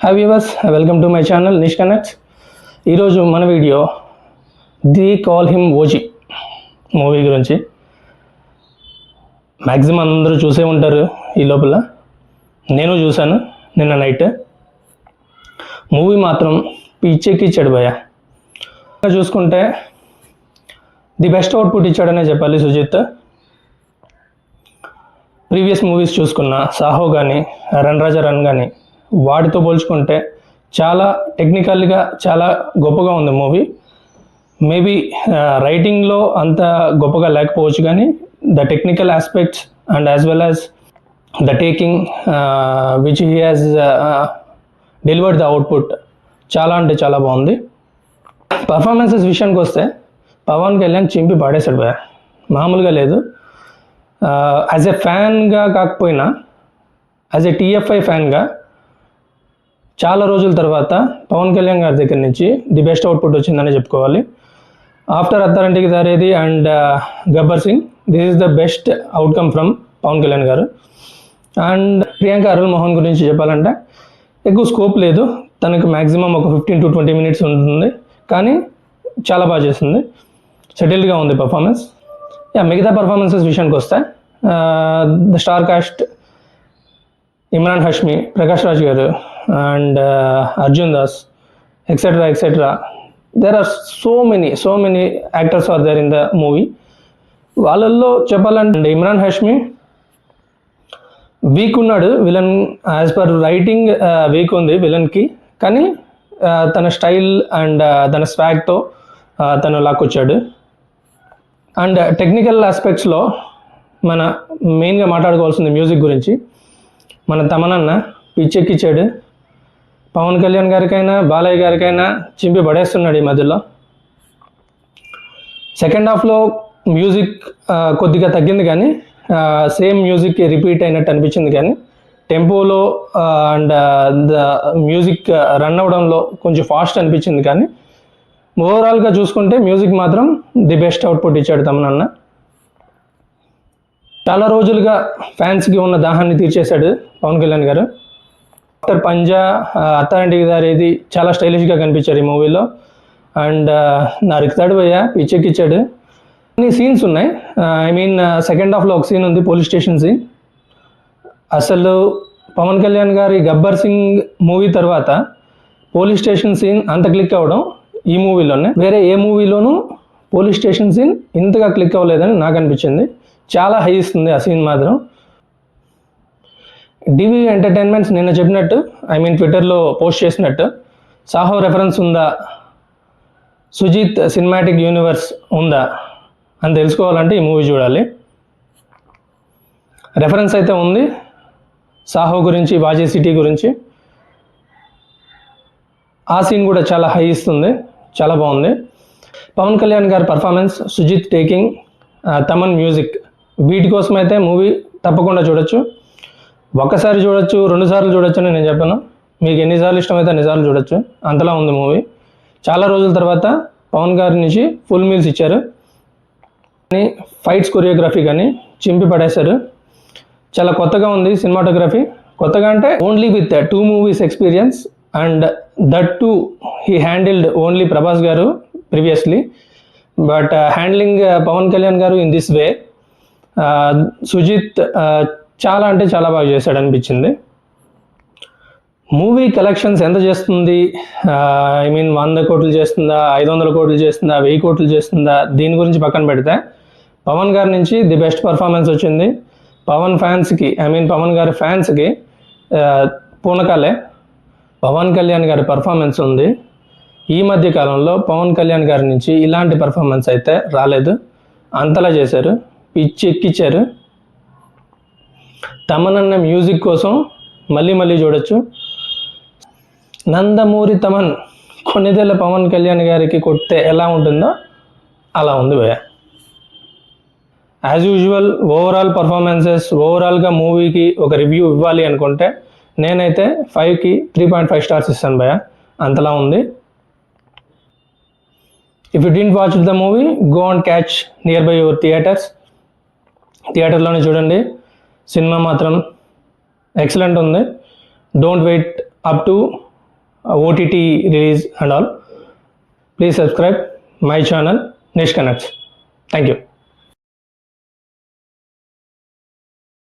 Hi viewers, welcome to my channel Nish connects. ఈరోజు మన video the call him OG movie గురించి. Maximum అందరూ చూసే ఉంటారు. ఈ లోపల నేను చూశాను నిన్న నైట్. మూవీ మాత్రం పిచ్చెక్కి చెడిపోయా. చూసుకుంటే ది బెస్ట్ అవుట్పుట్ ఇచ్చాడనే చెప్పాలి సుజిత్. ప్రీవియస్ మూవీస్ చూసుకున్న సాహో కానీ రన్ రాజా రన్ కానీ వాటితో పోల్చుకుంటే చాలా టెక్నికల్గా చాలా గొప్పగా ఉంది మూవీ. మేబీ రైటింగ్లో అంత గొప్పగా లేకపోవచ్చు, కానీ the technical aspects and as well as the taking which he has delivered the output చాలా అంటే చాలా బాగుంది. పర్ఫార్మెన్సెస్ విషయానికి వస్తే పవన్ కళ్యాణ్ చింపి పాడేశాడు భయ, మామూలుగా లేదు. యాజ్ ఎ ఫ్యాన్గా కాకపోయినా యాజ్ ఎ టీఎఫ్ఐ ఫ్యాన్గా చాలా రోజుల తర్వాత పవన్ కళ్యాణ్ గారి దగ్గర నుంచి ది బెస్ట్ అవుట్పుట్ వచ్చిందని చెప్పుకోవాలి. After Attarintiki Daredi and Gabbar Singh, this is the best outcome from Pavan Kalyan garu. And Priyanka Arul Mohan గురించి చెప్పాలంటే ఎక్కువ స్కోప్ లేదు, తనకు మ్యాక్సిమం ఒక 15 to 20 minutes ఉంటుంది, కానీ చాలా బాగా చేస్తుంది. సెటిల్డ్గా ఉంది పర్ఫార్మెన్స్. మిగతా పర్ఫార్మెన్సెస్ విషయానికి వస్తే the star cast Imran Hashmi, Prakash Raj garu and Arjun Das etcetera. There are so many actors are there in the movie. వాళ్ళల్లో చెప్పాలంటే ఇమ్రాన్ హష్మి వీక్ ఉన్నాడు, villain as per writing weak ఉంది విలన్కి, కానీ తన స్టైల్ అండ్ తన స్వాగ్తో తను లాక్కొచ్చాడు. అండ్ టెక్నికల్ ఆస్పెక్ట్స్లో మన మెయిన్గా మాట్లాడుకోవాల్సింది మ్యూజిక్ గురించి. మన తమనన్న పిచ్చెక్కిచ్చాడు. పవన్ కళ్యాణ్ గారికైనా బాలయ్య గారికైనా చింపి పడేస్తున్నాడు ఈ మధ్యలో. సెకండ్ హాఫ్లో మ్యూజిక్ కొద్దిగా తగ్గింది, కానీ సేమ్ మ్యూజిక్ రిపీట్ అయినట్టు అనిపించింది, కానీ టెంపోలో అండ్ ద మ్యూజిక్ రన్ అవ్వడంలో కొంచెం ఫాస్ట్ అనిపించింది. కానీ ఓవరాల్గా చూసుకుంటే మ్యూజిక్ మాత్రం ది బెస్ట్ అవుట్పుట్ ఇచ్చాడు తమనన్న. చాలా రోజులుగా ఫ్యాన్స్కి ఉన్న దాహాన్ని తీర్చేశాడు పవన్ కళ్యాణ్ గారు. ఆఫ్టర్ పంజా, అత్తారింటికి దారేది చాలా స్టైలిష్గా కనిపించారు ఈ మూవీలో. అండ్ నరుకుతాడు భయ్య, పిచ్చెక్కిచ్చాడు. కొన్ని సీన్స్ ఉన్నాయి. ఐ మీన్ సెకండ్ హాఫ్లో ఒక సీన్ ఉంది, పోలీస్ స్టేషన్ సీన్. అసలు పవన్ కళ్యాణ్ గారి గబ్బర్ సింగ్ మూవీ తర్వాత పోలీస్ స్టేషన్ సీన్ అంత క్లిక్ అవ్వడం ఈ మూవీలోనే. వేరే ఏ మూవీలోనూ పోలీస్ స్టేషన్ సీన్ ఇంతగా క్లిక్ అవ్వలేదని నాకు అనిపించింది. చాలా హై ఇస్తుంది ఆ సీన్ మాత్రం. డివి ఎంటర్టైన్మెంట్స్ నిన్న చెప్పినట్టు, ఐ మీన్ ట్విట్టర్లో పోస్ట్ చేసినట్టు, సాహో రెఫరెన్స్ ఉందా, సుజిత్ సినిమాటిక్ యూనివర్స్ ఉందా అని తెలుసుకోవాలంటే ఈ మూవీ చూడాలి. రెఫరెన్స్ అయితే ఉంది సాహో గురించి, వాజీ సిటీ గురించి. ఆ సీన్ కూడా చాలా హై ఇస్తుంది, చాలా బాగుంది. పవన్ కళ్యాణ్ గారి performance, Sujeeth taking, Thaman music, వీటి కోసం అయితే మూవీ తప్పకుండా చూడొచ్చు. ఒక్కసారి చూడొచ్చు, 2 సార్లు చూడొచ్చు అని నేను చెప్పాను. మీకు ఎన్నిసార్లు ఇష్టమైతే అన్నిసార్లు చూడొచ్చు, అంతలా ఉంది మూవీ. చాలా రోజుల తర్వాత పవన్ గారి నుంచి ఫుల్ మీల్స్ ఇచ్చారు. కానీ ఫైట్స్ కొరియోగ్రఫీ కానీ చింపి పడేశారు. చాలా కొత్తగా ఉంది సినిమాటోగ్రఫీ. కొత్తగా అంటే only with 2 movies experience, and that too he handled only Prabhas garu previously, but handling Pavan Kalyan garu in this way. Sujith చాలా అంటే చాలా బాగా చేశాడు అనిపించింది. మూవీ కలెక్షన్స్ ఎంత చేస్తుంది, ఐ మీన్ 100 కోట్లు చేస్తుందా, 500 కోట్లు చేస్తుందా, 1000 కోట్లు చేస్తుందా, దీని గురించి పక్కన పెడితే పవన్ గారి నుంచి ది బెస్ట్ పర్ఫార్మెన్స్ వచ్చింది. పవన్ ఫ్యాన్స్కి, ఐ మీన్ పవన్ గారి ఫ్యాన్స్కి పూనకాలే. పవన్ కళ్యాణ్ గారి పర్ఫార్మెన్స్ ఉంది. ఈ మధ్య కాలంలో పవన్ కళ్యాణ్ గారి నుంచి ఇలాంటి పర్ఫార్మెన్స్ అయితే రాలేదు, అంతలా చేశారు, పిచ్చి ఎక్కిచ్చారు. తమనన్న మ్యూజిక్ కోసం మళ్ళీ చూడొచ్చు. నందమూరి తమన్ కొన్నిదేళ్ళ పవన్ కళ్యాణ్ గారికి కొడితే ఎలా ఉంటుందో అలా ఉంది భయ. యాజ్ యూజువల్ ఓవరాల్ పర్ఫార్మెన్సెస్, ఓవరాల్గా మూవీకి ఒక రివ్యూ ఇవ్వాలి అనుకుంటే నేనైతే 5కి 3.5 stars ఇస్తాను భయ, అంతలా ఉంది. If you didn't watch the movie, go and catch near by your theatres. థియేటర్లోనే చూడండి. సినిమా మాత్రం ఎక్సలెంట్ ఉంది. Don't wait up to OTT release and all. Please subscribe my channel Nish Connects. Thank you.